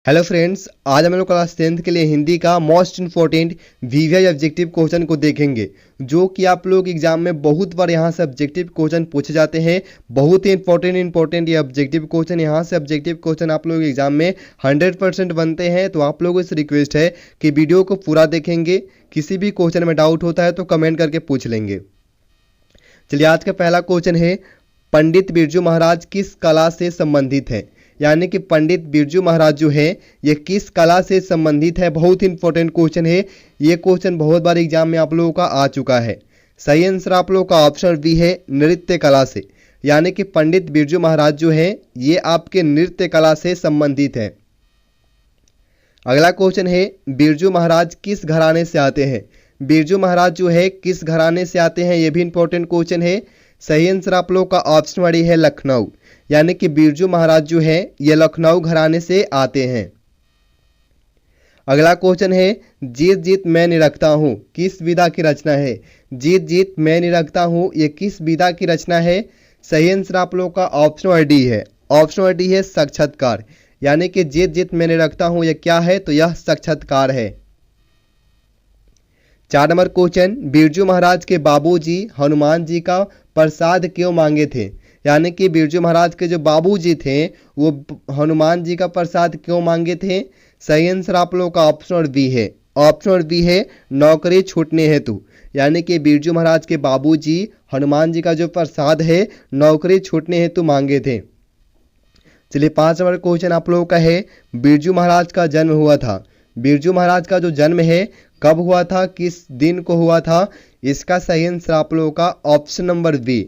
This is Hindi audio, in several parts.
हेलो फ्रेंड्स, आज हम लोग क्लास 10th के लिए हिंदी का most important VVI objective question को देखेंगे, जो कि आप लोग एग्जाम में बहुत बार यहाँ से ऑब्जेक्टिव क्वेश्चन पूछे जाते हैं। बहुत ही इंपॉर्टेंट ये ऑब्जेक्टिव क्वेश्चन, यहाँ से ऑब्जेक्टिव क्वेश्चन आप लोग एग्जाम में 100% बनते हैं। तो आप लोगों से रिक्वेस्ट है कि वीडियो को पूरा देखेंगे। किसी भी क्वेश्चन में डाउट होता है तो कमेंट करके पूछ लेंगे। चलिए, आज का पहला क्वेश्चन है, पंडित बिरजू महाराज किस कला से संबंधित है? यानी कि पंडित बिरजू महाराज जो है ये किस कला से संबंधित है। बहुत इंपॉर्टेंट क्वेश्चन है। ये क्वेश्चन बहुत बार एग्जाम में आप लोगों का आ चुका है। सही आंसर आप लोगों का ऑप्शन बी है, नृत्य कला से। यानी कि पंडित बिरजू महाराज जो है ये आपके नृत्य कला से संबंधित है। अगला क्वेश्चन है, बिरजू महाराज किस घराने से आते हैं? बिरजू महाराज जो है किस घराने से आते हैं, ये भी इंपॉर्टेंट क्वेश्चन है। सही आंसर आप लोग का ऑप्शन वाली है, लखनऊ। यानी कि बिरजू महाराज जो है ये लखनऊ घराने से आते हैं। अगला क्वेश्चन है, जीत जीत मैं निरखता हूँ किस विधा की रचना है? जीत जीत मैं निरखता हूँ ये किस विधा की रचना है? सही आंसर आप लोग का ऑप्शन डी है। ऑप्शन डी है, साक्षात्कार। यानी कि जीत जीत मैं निरखता हूँ ये क्या है? तो यह साक्षात्कार है। 4 नंबर क्वेश्चन, बिरजू महाराज के बाबूजी हनुमान जी का प्रसाद क्यों मांगे थे? यानी कि बिरजू महाराज के जो बाबूजी थे वो हनुमान जी का प्रसाद क्यों मांगे थे? सही आंसर आप लोगों का ऑप्शन बी है। ऑप्शन बी है, नौकरी छूटने हेतु। यानी कि बिरजू महाराज के बाबूजी हनुमान जी का जो प्रसाद है नौकरी छूटने हेतु मांगे थे। चलिए, 5 नंबर क्वेश्चन आप लोगों का है, बिरजू महाराज का जन्म हुआ था। बिरजू महाराज का जो जन्म है कब हुआ था, किस दिन को हुआ था? इसका सही आंसर आप लोगों का option number B.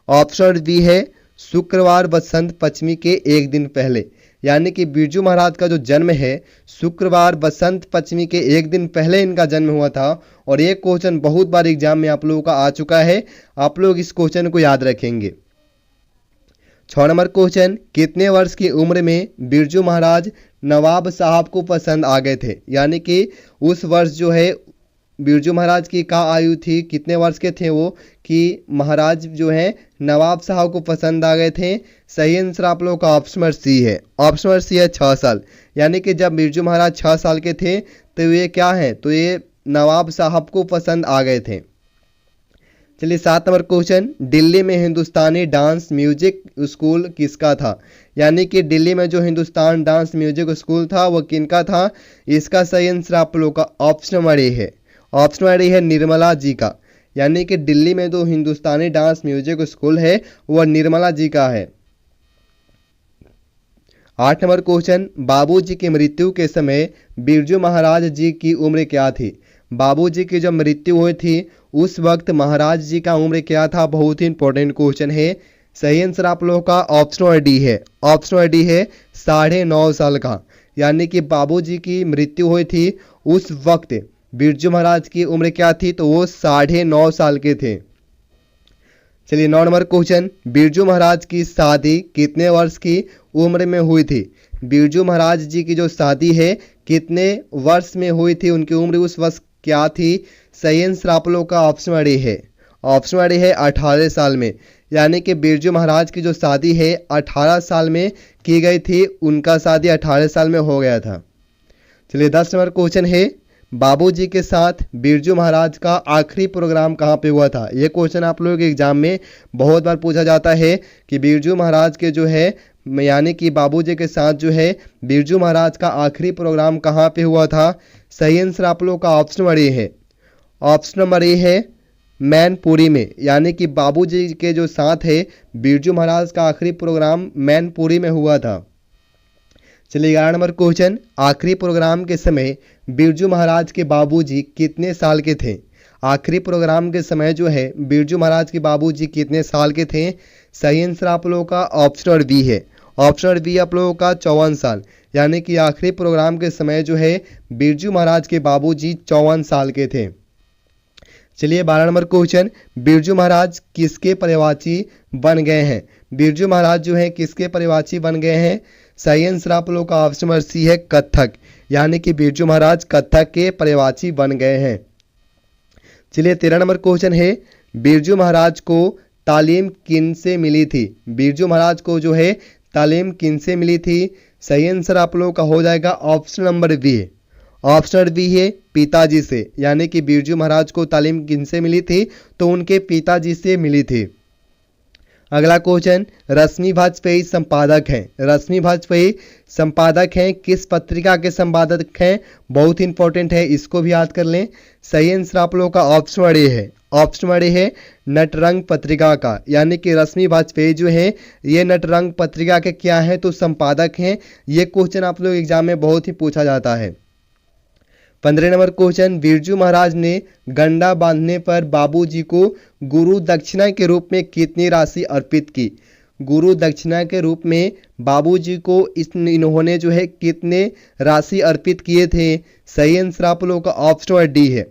Option B है, शुक्रवार बसंत पंचमी के एक दिन पहले। यानी कि बिरजू महाराज का जो जन्म है शुक्रवार बसंत पंचमी के एक दिन पहले इनका जन्म हुआ था। और ये क्वेश्चन बहुत बार एग्जाम में आप लोगों का आ चुका है। आप लोग इस क्वेश्चन को याद रखेंगे। 6 नंबर क्वेश्चन, कितने वर्ष की उम्र में बिरजू महाराज नवाब साहब को पसंद आ गए थे? यानी कि उस वर्ष जो है बिरजू महाराज की क्या आयु थी, कितने वर्ष के थे वो, कि महाराज जो है नवाब साहब को पसंद आ गए थे? सही आंसर आप लोगों का ऑप्शन सी है। ऑप्शन सी है, 6 साल। यानी कि जब बिरजू महाराज 6 साल के थे तो ये क्या है, तो ये नवाब साहब को पसंद आ गए थे। चलिए, 7 नंबर क्वेश्चन, दिल्ली में हिंदुस्तानी डांस म्यूजिक स्कूल किसका था? यानी कि दिल्ली में जो हिंदुस्तान डांस म्यूजिक स्कूल था वो किनका था? इसका सही आंसर आप लोगों का ऑप्शन नंबर ए है। ऑप्शन नंबर ए है, निर्मला जी का। यानी कि दिल्ली में जो हिंदुस्तानी डांस म्यूजिक स्कूल है वह निर्मला जी का है। 8 नंबर क्वेश्चन, बाबूजी की मृत्यु के समय बिरजू महाराज जी की उम्र क्या थी? बाबूजी की जब मृत्यु हुई थी उस वक्त महाराज जी का उम्र क्या था? बहुत ही इंपॉर्टेंट क्वेश्चन है। सही आंसर आप लोगों का ऑप्शन डी है। ऑप्शन डी है, 9.5 साल का। यानी कि बाबूजी की मृत्यु हुई थी उस वक्त बिरजू महाराज की उम्र क्या थी? तो वो 9.5 साल के थे। चलिए, 9 नंबर क्वेश्चन, बिरजू महाराज की शादी कितने वर्ष की उम्र में हुई थी? बिरजू महाराज जी की जो शादी है कितने वर्ष में हुई थी, उनकी उम्र उस वर्ष क्या थी? सही आंसर आप लोगों का ऑप्शन डी है। ऑप्शन डी है, 18 साल में। यानी कि बिरजू महाराज की जो शादी है 18 साल में की गई थी। उनका शादी 18 साल में हो गया था। चलिए, 10 नंबर क्वेश्चन है, बाबूजी के साथ बिरजू महाराज का आखिरी प्रोग्राम कहाँ पे हुआ था? ये क्वेश्चन आप लोगों के एग्जाम में बहुत बार पूछा जाता है कि बिरजू महाराज के जो है यानी कि बाबूजी के साथ जो है बिरजू महाराज का आखिरी प्रोग्राम कहाँ पे हुआ था? सही आंसर आप लोगों का ऑप्शन नंबर ए है। ऑप्शन नंबर ए है, मैनपुरी में। यानी कि बाबूजी के जो साथ है बिरजू महाराज का आखिरी प्रोग्राम मैनपुरी में हुआ था। चलिए, 11 नंबर क्वेश्चन, आखिरी प्रोग्राम के समय बिरजू महाराज के बाबूजी कितने साल के थे? आखिरी प्रोग्राम के समय जो है बिरजू महाराज के बाबूजी कितने साल के थे? सही आंसर आप लोगों का ऑप्शन बी है। ऑप्शन बी आप लोगों का 54 साल। यानी कि आखिरी प्रोग्राम के समय जो है बिरजू महाराज के बाबूजी 54 साल के थे। चलिए, 12 नंबर क्वेश्चन, बिरजू महाराज किसके पर्यवाची बन गए हैं? बिरजू महाराज जो है किसके पर्यवाची बन गए हैं? सही आंसर आप लोगों का ऑप्शन नंबर सी है, कथक। यानी कि बिरजू महाराज कथक के पर्यवाची बन गए हैं। चलिए, 13 नंबर क्वेश्चन है, बिरजू महाराज को तालीम किन से मिली थी? बिरजू महाराज को जो है तालीम किन से मिली थी? सही आंसर आप लोगों का हो जाएगा ऑप्शन नंबर बी है। ऑप्शन बी है पिताजी से, यानी कि बिरजू महाराज को तालीम किनसे मिली थी, तो उनके पिताजी से मिली थी। अगला क्वेश्चन, रश्मि वाजपेयी संपादक हैं। रश्मि वाजपेयी संपादक हैं, किस पत्रिका के संपादक हैं, बहुत इंपॉर्टेंट है, इसको भी याद कर लें। सही आंसर आप लोगों का ऑप्शन नंबर ए है। ऑप्शन नंबर ए है नटरंग पत्रिका का, यानी कि रश्मि वाजपेयी जो है ये नटरंग पत्रिका के क्या है, तो संपादक हैं। ये क्वेश्चन आप लोग एग्जाम में बहुत ही पूछा जाता है। 15 नंबर क्वेश्चन, बिरजू महाराज ने गंडा बांधने पर बाबूजी को गुरु दक्षिणा के रूप में कितनी राशि अर्पित की। गुरु दक्षिणा के रूप में बाबूजी को इन्होंने जो है कितने राशि अर्पित किए थे। सही आंसर आप लोगों का ऑप्शन नंबर डी है।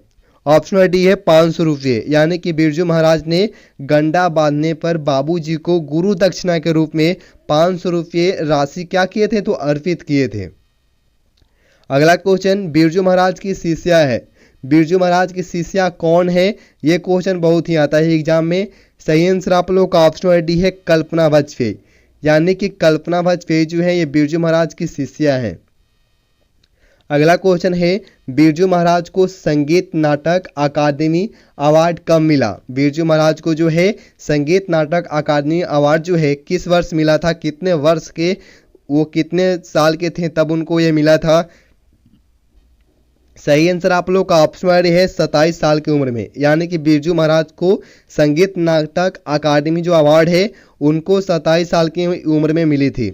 ऑप्शन नंबर डी है 500 रुपये, यानी कि बिरजू महाराज ने गंडा बांधने पर बाबूजी को गुरु दक्षिणा के रूप में 500 रुपये राशि क्या किए थे, तो अर्पित किए थे। अगला क्वेश्चन, बिरजू महाराज की शिष्या है। बिरजू महाराज की शिष्या कौन है, ये क्वेश्चन बहुत ही आता है एग्जाम में। सही आंसर आप लोगों का ऑप्शन नंबर डी है कल्पना वाजपेयी, यानी कि कल्पना वाजपेयी जो है ये बिरजू महाराज की शिष्या है। अगला क्वेश्चन है, बिरजू महाराज को संगीत नाटक अकादमी अवार्ड कब मिला। बिरजू महाराज को जो है संगीत नाटक अकादमी अवार्ड जो है किस वर्ष मिला था, कितने वर्ष के, वो कितने साल के थे तब उनको ये मिला था। सही आंसर आप लोग का ऑप्शन नंबर है 27 साल की उम्र में, यानी कि बिरजू महाराज को संगीत नाटक अकादमी जो अवार्ड है उनको 27 साल की उम्र में मिली थी।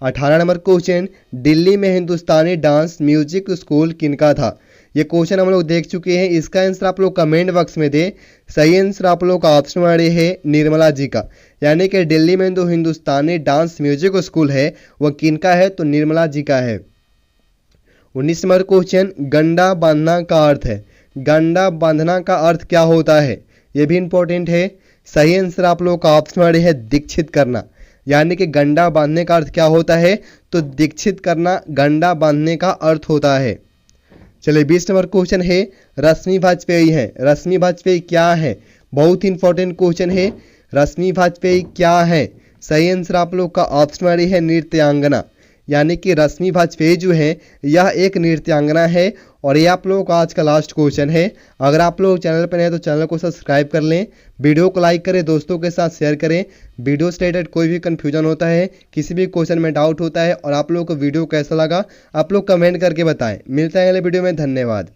18 नंबर क्वेश्चन, दिल्ली में हिंदुस्तानी डांस म्यूजिक स्कूल किनका था। ये क्वेश्चन हम लोग देख चुके हैं, इसका आंसर आप लोग कमेंट बॉक्स में दे। सही आंसर आप लोग का ऑप्शन नंबर है निर्मला जी का, यानी कि दिल्ली में जो हिंदुस्तानी डांस म्यूजिक स्कूल है वह किनका है, तो निर्मला जी का है। 19 नंबर क्वेश्चन, गंडा बांधना का अर्थ है। गंडा बांधना का अर्थ क्या होता है, ये भी इंपॉर्टेंट है। सही आंसर आप लोगों का ऑप्शन नंबर है दीक्षित करना, यानी कि गंडा बांधने का अर्थ क्या होता है, तो दीक्षित करना गंडा बांधने का अर्थ होता है। चलिए 20 नंबर क्वेश्चन है, रश्मि वाजपेयी है। रश्मि वाजपेयी क्या है, बहुत इंपॉर्टेंट क्वेश्चन है। रश्मि वाजपेयी क्या है, सही आंसर आप लोग का ऑप्शन नंबर है नृत्यांगना, यानी कि रश्मि वाजपेयी जो है यह एक नृत्यांगना है। और ये आप लोगों का आज का लास्ट क्वेश्चन है। अगर आप लोग चैनल पर नए हैं तो चैनल को सब्सक्राइब कर लें, वीडियो को लाइक करें, दोस्तों के साथ शेयर करें। वीडियो से रिलेटेड कोई भी कन्फ्यूजन होता है, किसी भी क्वेश्चन में डाउट होता है और आप लोगों को वीडियो कैसा लगा आप लोग कमेंट करके बताएं। मिलते हैं अगले वीडियो में, धन्यवाद।